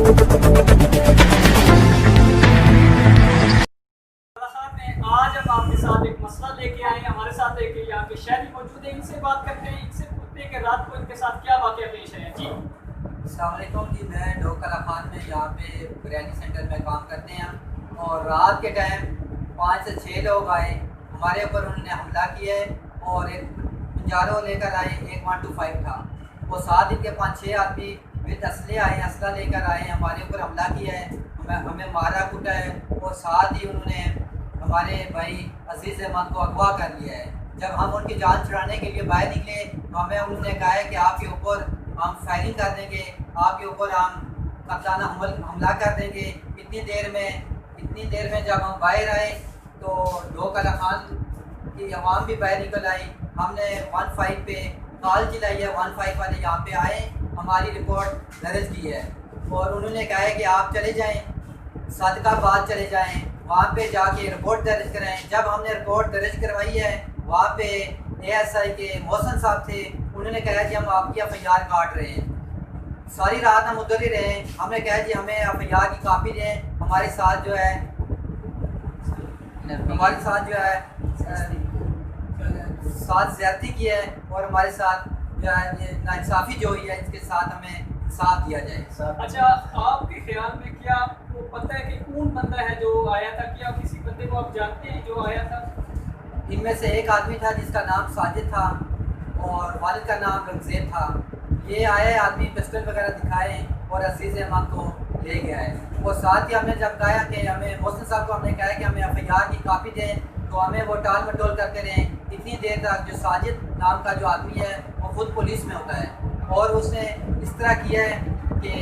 आज हम आपके साथ एक मसला लेके आए। हमारे साथ एक यहाँ के शहरी मौजूद है, इनसे बात करते हैं, इनसे पूछते हैं कि रात को इनके साथ क्या वाक़या पेश है। जी अस्सलाम वालेकुम जी, मैं ढोकला खान में यहाँ पे बिरयानी सेंटर में काम करते हैं और रात के टाइम 5 से 6 लोग आए, हमारे ऊपर उन्होंने हमला किया है और एक पंजारो लेकर आए, एक 125 था। वो साथ इनके 5-6 आदमी विद असले आए, असला लेकर आए, हमारे ऊपर हमला किया है, हमें मारा कूटा है और साथ ही उन्होंने हमारे भाई अजीज़ अहमद को अगवा कर लिया है। जब हम उनकी जान छुड़ाने के लिए बाहर निकले तो हमें उन्होंने कहा है कि आपके ऊपर हम फायरिंग कर देंगे, आपके ऊपर हम कब्जाना हमला कर देंगे। इतनी देर में जब हम बाहर आए तो ढोकला खान की आवाम भी बाहर निकल आई। हमने 15 पे कॉल चलाई है, 15 वाले यहाँ पे आए, हमारी रिपोर्ट दर्ज की है और उन्होंने कहा है कि आप चले जाएँ सदकाबाद चले जाएँ, वहाँ पे जाके रिपोर्ट दर्ज कराएं। जब हमने रिपोर्ट दर्ज करवाई है, वहाँ पे ASI के मोहसन साहब थे, उन्होंने कहा कि हम आपकी FIR काट रहे हैं। सारी रात हम उधर ही रहे। हमने कहा जी हमें FIR की कापी दें। हमारे साथ जो है साथ ज़्यादती की है और हमारे साथ जो है नाइंसाफ़ी जो हुई है, इसके साथ हमें साथ दिया जाए। अच्छा, आपके ख्याल में क्या वो पता है कि कौन बंदा है जो आया था? क्या किसी बंदे को आप जानते हैं जो आया था? इनमें से एक आदमी था जिसका नाम साजिद था और वालिद का नाम रंगज़ेब था। ये आया आदमी पिस्टल वगैरह दिखाए और अजीज़ अहमद को ले गया है। और साथ ही हमने जब कहा कि हमें मोहसिन साहब को हमने कहा कि हमें FIR की कापी दें, तो हमें वो टाल मटोल करते रहे इतनी देर तक। जो साजिद नाम का जो आदमी है वो खुद पुलिस में होता है और उसने इस तरह किया है कि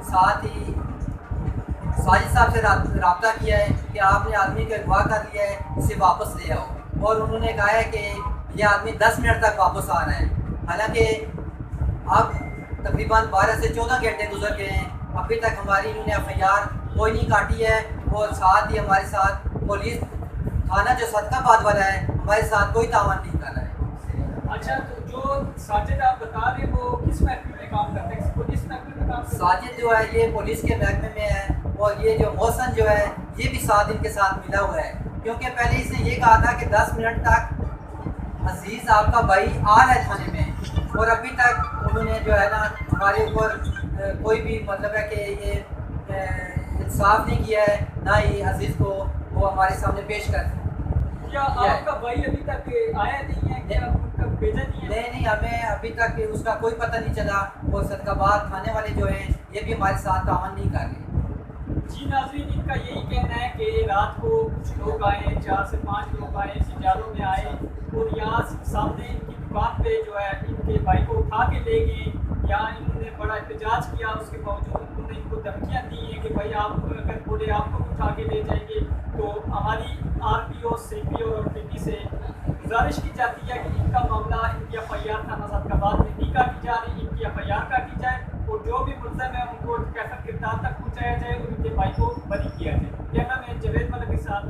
साथ ही साजिद साहब से रब्ता किया है कि आपने आदमी को अगवा कर लिया है, इसे वापस ले आओ। और उन्होंने कहा है कि यह आदमी 10 मिनट तक वापस आ रहा है। हालांकि अब तकरीबन 12 से 14 घंटे गुजर गए हैं, अभी तक हमारी इन्होंने FIR कोई नहीं काटी है। और साथ ही हमारे साथ पुलिस थाना जो सदकाबाद वाला है हमारे साथ कोई तावन नहीं कर रहा है। अच्छा, तो जो साजिद आप बता रहे हैं वो किस महकमे में काम करते हैं? पुलिस महकमे में काम करते हैं? साजिद जो है ये पुलिस के महकमे में है और ये जो मोहसन जो है ये भी साथ इनके साथ मिला हुआ है, क्योंकि पहले इसने ये कहा था कि 10 मिनट तक अजीज़ आपका भाई आ रहा है थाने में और अभी तक उन्होंने जो है ना हमारे ऊपर कोई भी मतलब है कि ये इंसाफ नहीं किया है, ना ही अजीज़ को वो हमारे सामने पेश कर। क्या आपका भाई अभी तक आया नहीं है? क्या उनका भेजा नहीं है? नहीं, हमें अभी तक उसका कोई पता नहीं चला और सदकाबाद थाने वाले जो हैं ये भी हमारे साथ तावन नहीं कर रहे। जी नाज़रीन, इनका यही कहना है कि रात को कुछ लोग आए, 4 से 5 लोग आए, सिजारों में आए और यहाँ सामने इनकी दुकान पे जो है इनके भाई को उठा के ले गए। यहाँ इन्होंने बड़ा एहतजाज किया, उसके बावजूद उन्होंने इनको धमकियाँ दी हैं कि भाई आप अगर बोले आपको उठा के ले जाएंगे। तो हमारी RPO, CPO और PP से गुजारिश की जाती है कि इनका मामला, इनकी FIR थाना सदकाबाद में नहीं काटी जा रही, इनकी FIR काटी जाए और जो भी मुल्ज़िम है उनको कैफियत किरदार तक पहुँचाया जाए और इनके भाई को बरी किया जाए। कहना मैं जवेद मलिक के साथ